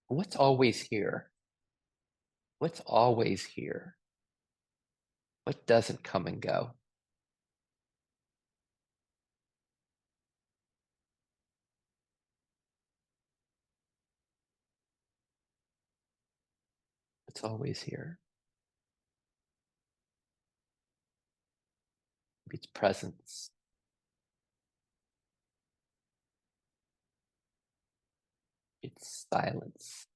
What's always here? What's always here? What doesn't come and go? What's always here? Maybe it's presence. It's silence,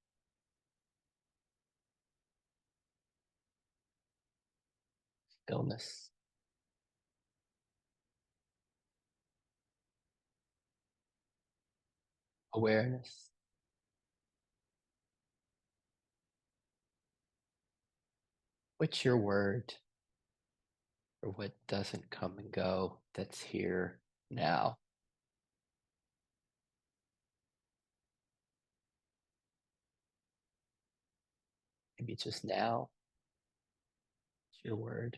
stillness, awareness. What's your word for what doesn't come and go that's here now? Maybe it's just now. It's your word.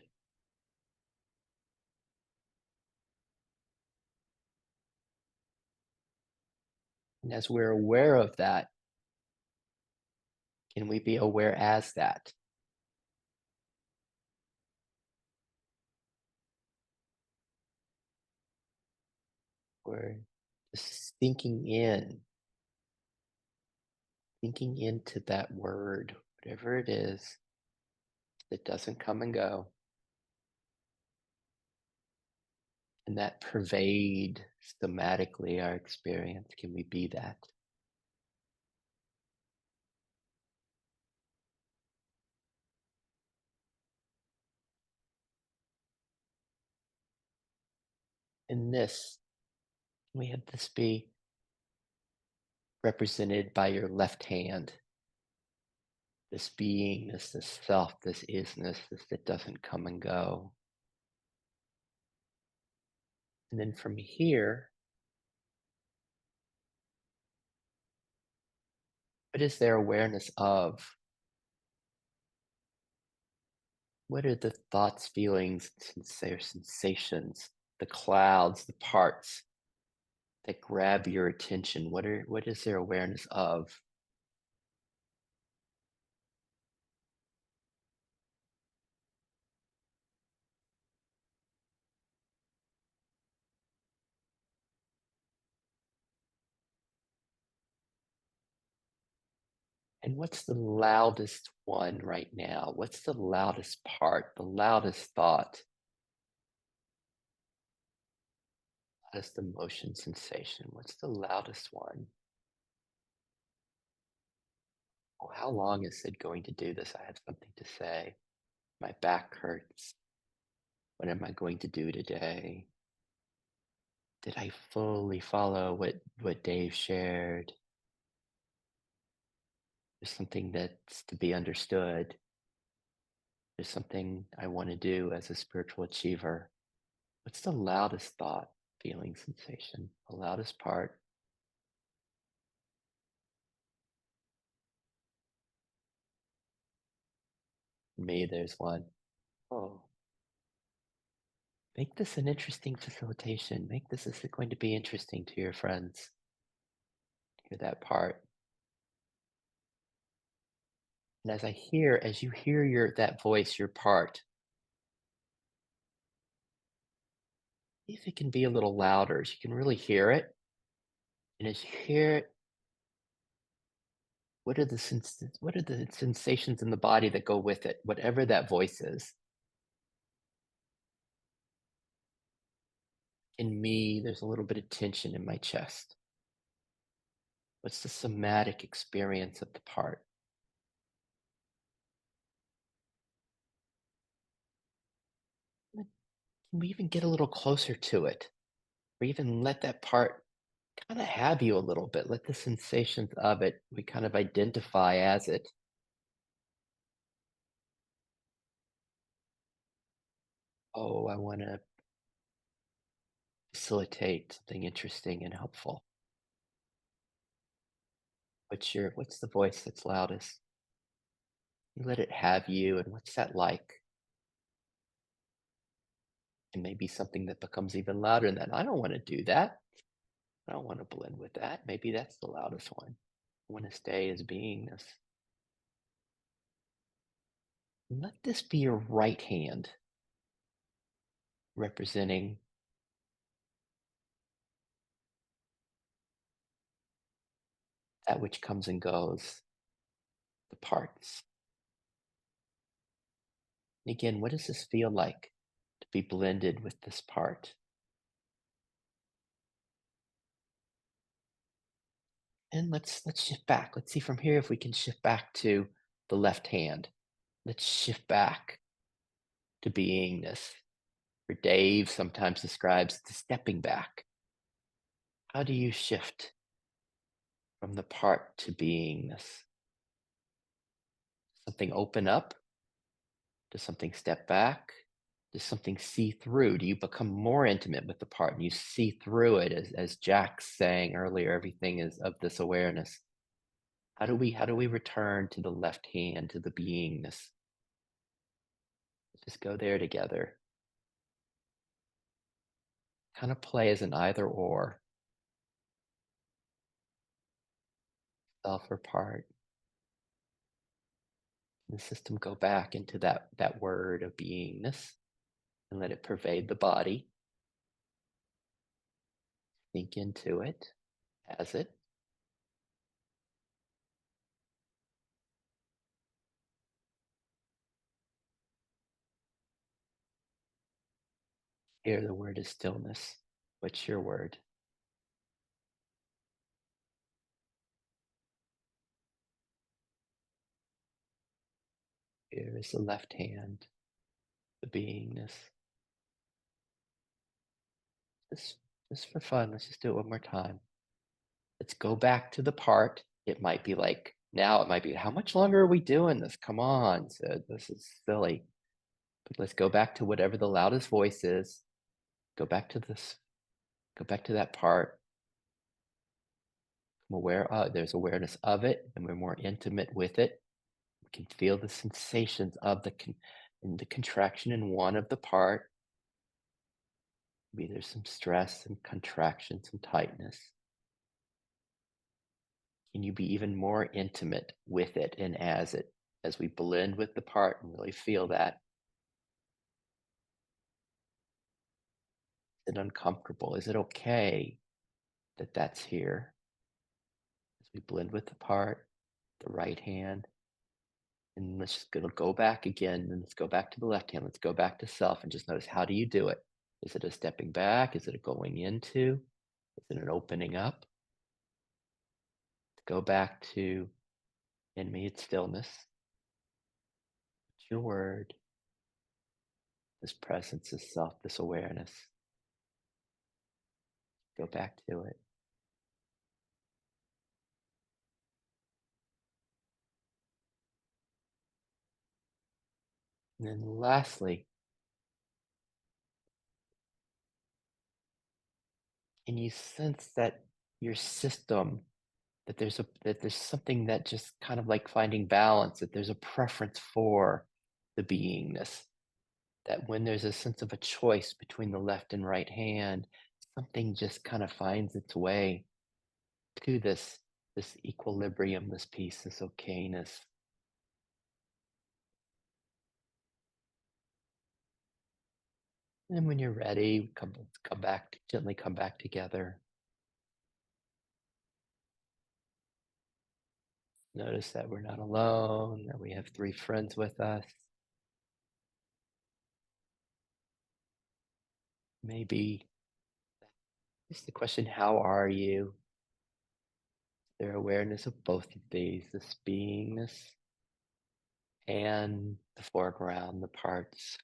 And as we're aware of that, can we be aware as that? We're just thinking into that word, whatever it is that doesn't come and go, and that pervade thematically our experience. Can we be that? In this, can we have this be represented by your left hand? This beingness, this self, this isness, this that doesn't come and go. And then from here, what is their awareness of? What are the thoughts, feelings, their sensations, the clouds, the parts that grab your attention? What is their awareness of? And what's the loudest one right now? What's the loudest part, the loudest thought, loudest emotion, sensation? What's the loudest one? Oh, how long is Sid going to do this? I have something to say. My back hurts. What am I going to do today? Did I fully follow what Dave shared? There's something that's to be understood. There's something I want to do as a spiritual achiever. What's the loudest thought, feeling, sensation? The loudest part? For me, there's one. Oh, make this an interesting facilitation. Make this, is it going to be interesting to your friends? Hear that part. And as you hear that voice, your part, see if it can be a little louder so you can really hear it. And as you hear it, what are the sensations in the body that go with it, whatever that voice is? In me, there's a little bit of tension in my chest. What's the somatic experience of the part? Can we even get a little closer to it? Or even let that part kind of have you a little bit. Let the sensations of it, we kind of identify as it. Oh, I want to facilitate something interesting and helpful. What's the voice that's loudest? You let it have you, and what's that like? And maybe something that becomes even louder than that. I don't want to do that. I don't want to blend with that. Maybe that's the loudest one. I want to stay as beingness. Let this be your right hand, representing that which comes and goes, the parts. And again, what does this feel like to be blended with this part? And let's shift back. Let's see from here if we can shift back to the left hand. Let's shift back to beingness. Or Dave sometimes describes the stepping back. How do you shift from the part to beingness? Something open up? Does something step back? Does something see through? Do you become more intimate with the part and you see through it as Jack's saying earlier, everything is of this awareness. How do we return to the left hand, to the beingness? Just go there together. Kind of play as an either or, self or part. The system go back into that word of beingness and let it pervade the body. Sink into it as it. Here the word is stillness. What's your word? Here is the left hand, the beingness. Just, just for fun, let's just do it one more time. Let's go back to the part. It might be like, now it might be, how much longer are we doing this? Come on, Sid, this is silly. But let's go back to whatever the loudest voice is. Go back to this, go back to that part. I'm aware of, there's awareness of it, and we're more intimate with it. We can feel the sensations of the contraction in one of the part. Maybe there's some stress, some contraction, some tightness. Can you be even more intimate with it and as we blend with the part and really feel that? Is it uncomfortable? Is it okay that that's here? As we blend with the part, the right hand, and let's just go back again, and let's go back to the left hand. Let's go back to self and just notice, how do you do it? Is it a stepping back? Is it a going into? Is it an opening up? Go back to, in me, it's stillness. It's your word. This presence, this self, this awareness. Go back to it. And then lastly, can you sense that your system, that there's something that just kind of like finding balance, that there's a preference for the beingness, that when there's a sense of a choice between the left and right hand, something just kind of finds its way to this equilibrium, this peace, this okayness. And then when you're ready, come back, gently come back together. Notice that we're not alone, that we have three friends with us. Maybe just the question, how are you? Their awareness of both of these, this beingness and the foreground, the parts.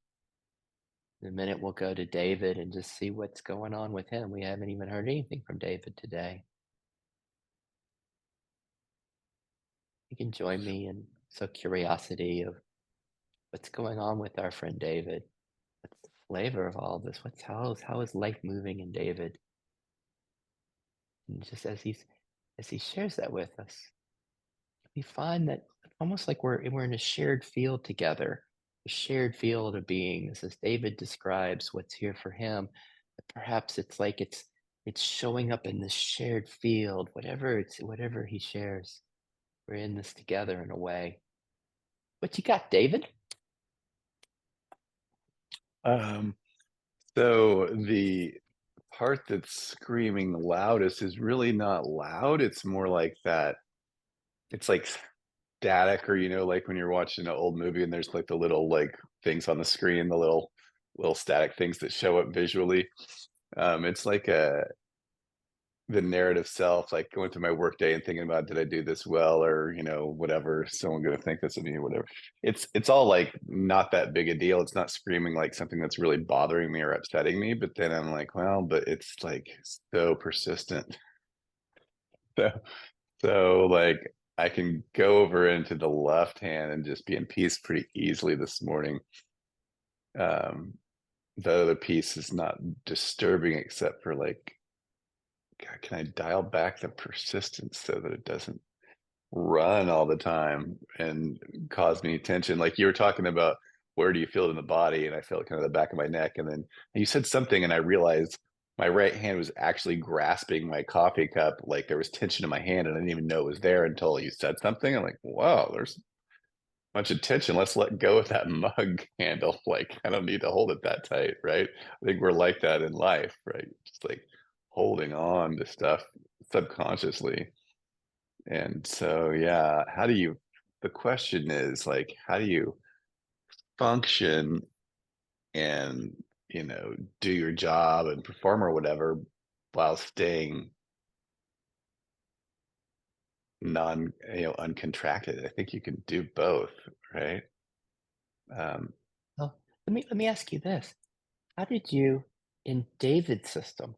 In a minute, we'll go to David and just see what's going on with him. We haven't even heard anything from David today. You can join me in some curiosity of what's going on with our friend David. What's the flavor of all this? How is life moving in David? And just as he shares that with us, we find that almost like we're in a shared field together, a shared field of beings, as David describes what's here for him. Perhaps it's like it's showing up in this shared field, whatever he shares. We're in this together in a way. What you got, David? Um, so the part that's screaming loudest is really not loud. It's more like that. It's like static, or like when you're watching an old movie and there's like the little like things on the screen, the little static things that show up visually. It's like the narrative self, like going through my workday and thinking about, did I do this well, or whatever, is someone going to think this of me, or whatever. It's all like not that big a deal. It's not screaming like something that's really bothering me or upsetting me, but then I'm like, well, but it's like so persistent. So, so like I can go over into the left hand and just be in peace pretty easily this morning. Um, the other piece is not disturbing except for like, God, can I dial back the persistence so that it doesn't run all the time and cause me tension? Like you were talking about, where do you feel it in the body? And I felt kind of the back of my neck. And then you said something, and I realized my right hand was actually grasping my coffee cup. Like there was tension in my hand, and I didn't even know it was there until you said something. I'm like, wow, there's a bunch of tension. Let's let go of that mug handle. Like I don't need to hold it that tight, right? I think we're like that in life, right? Just like holding on to stuff subconsciously. And so, yeah, the question is like, how do you function and, do your job and perform or whatever while staying uncontracted? I think you can do both, right? Um, Well, let me ask you this. How did you, in David's system,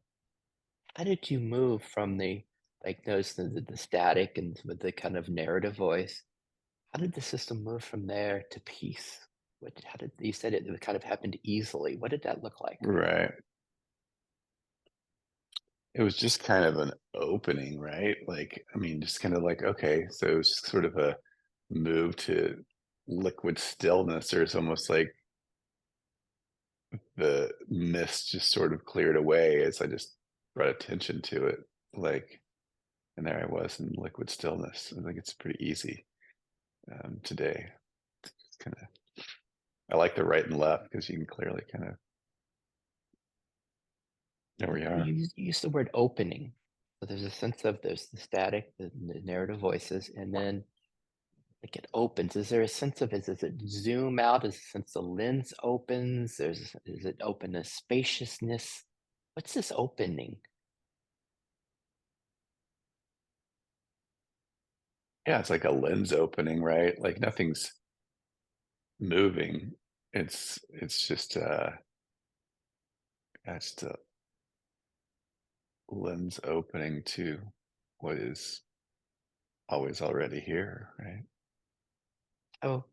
how did you move from the like those the static and with the kind of narrative voice? How did the system move from there to peace? How did you said it kind of happened easily? What did that look like? right. It was just kind of an opening, right? Like, I mean, just kind of like, okay, so it was just sort of a move to liquid stillness, or it's almost like the mist just sort of cleared away as I just brought attention to it. Like, and there I was in liquid stillness. I think it's pretty easy today. It's kind of, I like the right and left because you can clearly kind of know where you are. You used the word opening. So there's a sense of there's the static, the narrative voices, and then like it opens. Is there a sense of does it zoom out? Is a sense the lens opens? Is it open to spaciousness? What's this opening? Yeah, it's like a lens opening, right? Like nothing's moving. It's just that's the lens opening to what is always already here, right? Oh,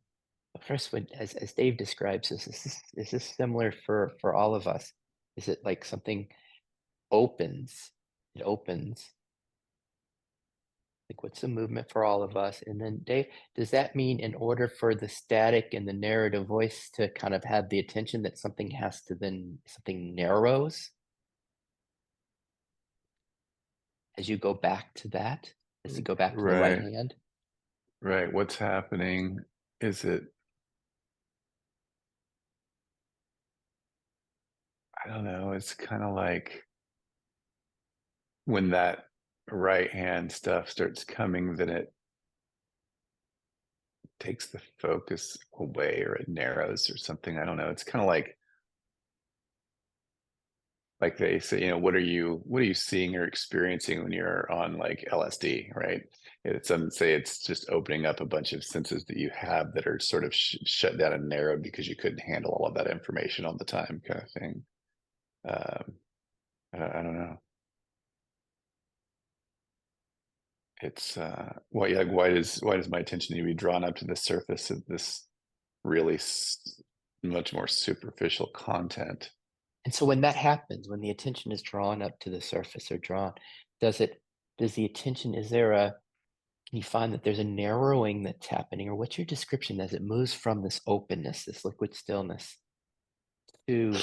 first, when as Dave describes this, is this similar for all of us? Is it like something opens? It opens. Like, what's the movement for all of us? And then, Dave, does that mean in order for the static and the narrative voice to kind of have the attention that something has to then something narrows as you go back to that, as you go back to the right Right, hand? right. What's happening? Is it, I don't know, it's kind of like when that right hand stuff starts coming, then it takes the focus away, or it narrows or something. I don't know. It's kind of like they say, what are you seeing or experiencing when you're on like LSD, right? It's some say it's just opening up a bunch of senses that you have that are sort of shut down and narrowed because you couldn't handle all of that information all the time, kind of thing. Um, I don't know. It's why does my attention need to be drawn up to the surface of this really much more superficial content? And so when that happens, when the attention is drawn up to the surface or drawn, does it does the attention, is there a can you find that there's a narrowing that's happening, or what's your description as it moves from this openness, this liquid stillness, to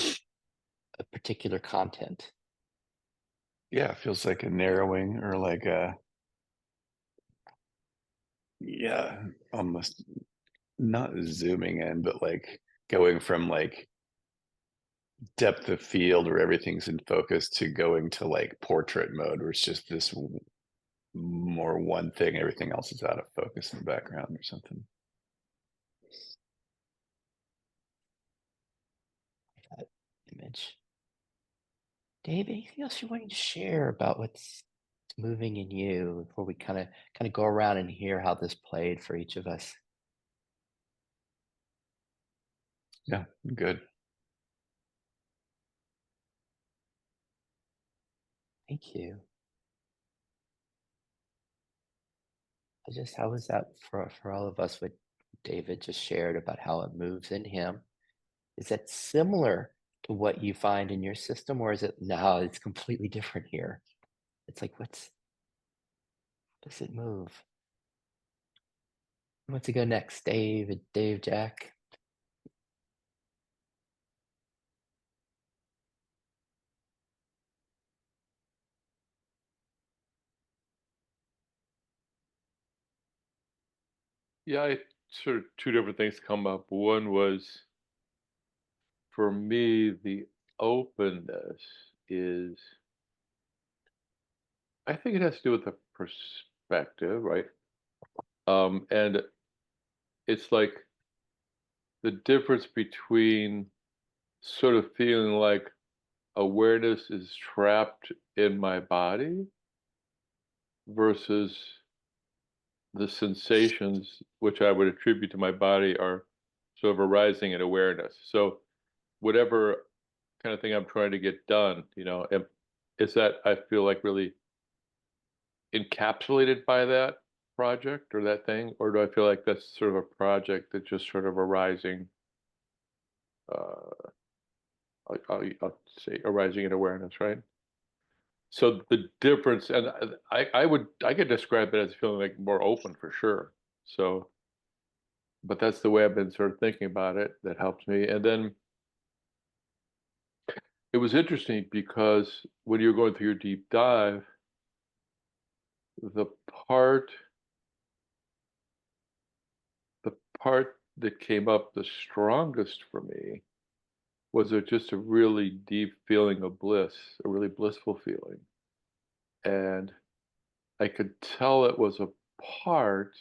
a particular content? Yeah, it feels like a narrowing, or like a yeah, almost not zooming in, but like going from like depth of field where everything's in focus to going to like portrait mode where it's just this more one thing, everything else is out of focus in the background or something. That image. Dave, anything else you wanted to share about what's moving in you before we kind of go around and hear how this played for each of us? Yeah, good. Thank you. How was that for all of us? What David just shared about how it moves in him. Is that similar to what you find in your system, or is it no? It's completely different here. It's like does it move? Who wants to go next? Dave, Jack. Yeah, sort of two different things come up. One was for me, the openness is, I think it has to do with the perspective, right? And it's like the difference between sort of feeling like awareness is trapped in my body versus the sensations which I would attribute to my body are sort of arising in awareness. So whatever kind of thing I'm trying to get done, is that I feel like really encapsulated by that project or that thing, or do I feel like that's sort of a project that's just sort of arising, uh, I'll say arising in awareness, right? So the difference, and I could describe it as feeling like more open for sure. So, but that's the way I've been sort of thinking about it. That helps me. And then it was interesting because when you're going through your deep dive, the part the part that came up the strongest for me was just a really deep feeling of bliss, a really blissful feeling. And I could tell it was a part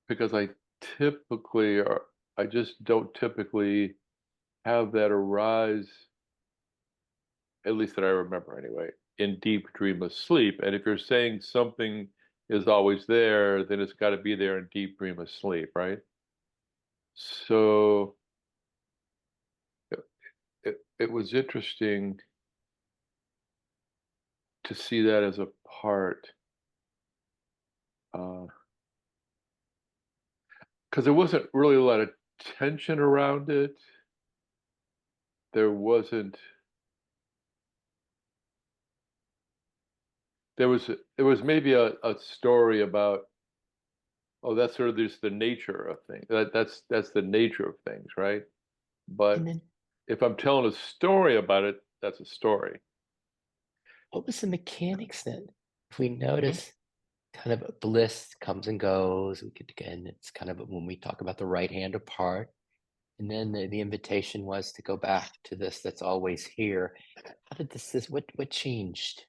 because typically, or I just don't typically have that arise, at least that I remember anyway, in deep dreamless sleep. And if you're saying something is always there, then it's got to be there in deep dreamless sleep, right? So it was interesting to see that as a part, because there wasn't really a lot of tension around it. There wasn't. There was maybe a story about, oh, that's sort of just the nature of things. That's the nature of things, right? And But then if I'm telling a story about it, that's a story. what was the mechanics then? If we Mhm. notice kind of bliss comes and goes, we could again, it's kind of when we talk about the right hand apart. And then the invitation was to go back to this that's always here. How did this what changed?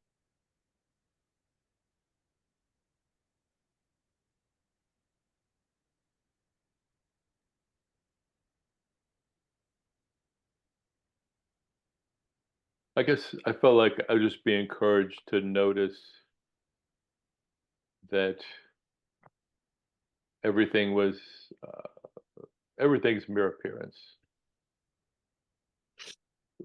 I guess I felt like I was just being encouraged to notice that everything was everything's mere appearance.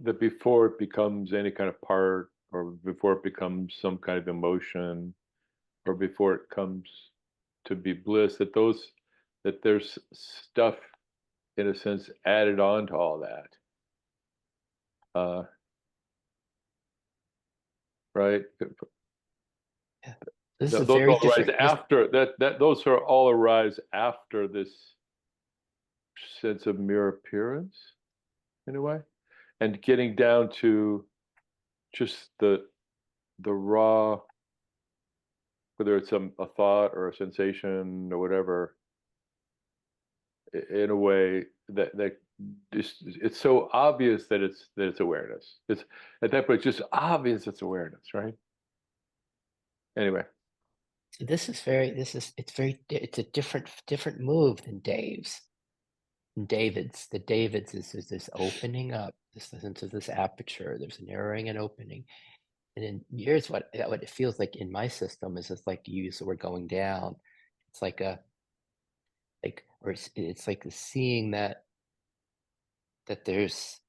That before it becomes any kind of part, or before it becomes some kind of emotion, or before it comes to be bliss, that there's stuff in a sense added on to all that. Uh, right? Yeah. This is a Those very all arise different this after that. Those are all arise after this sense of mere appearance, in a way, and getting down to just the raw, whether it's a thought or a sensation or whatever, in a way that just, it's so obvious that it's awareness. It's at that point, it's just obvious it's awareness, right? Anyway. So it's a different move than Dave's. And the David's is this opening up, this into this aperture. There's a narrowing and opening. And then here's what it feels like in my system is it's like you use the word going down. It's like it's like seeing that there's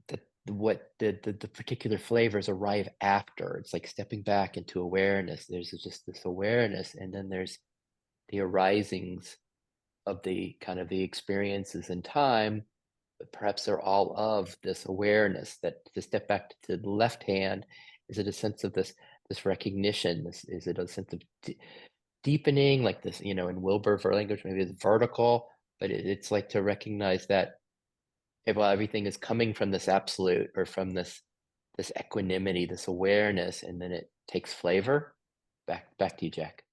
that what the particular flavors arrive after. It's like stepping back into awareness. There's just this awareness, and then there's the arisings of the kind of the experiences in time, but perhaps they're all of this awareness. That to step back to the left hand, is it a sense of this recognition? Is it a sense of deepening, like this, in Wilbur language, maybe it's vertical, but it's like to recognize that well, everything is coming from this absolute or from this equanimity, this awareness, and then it takes flavor. Back to you, Jack.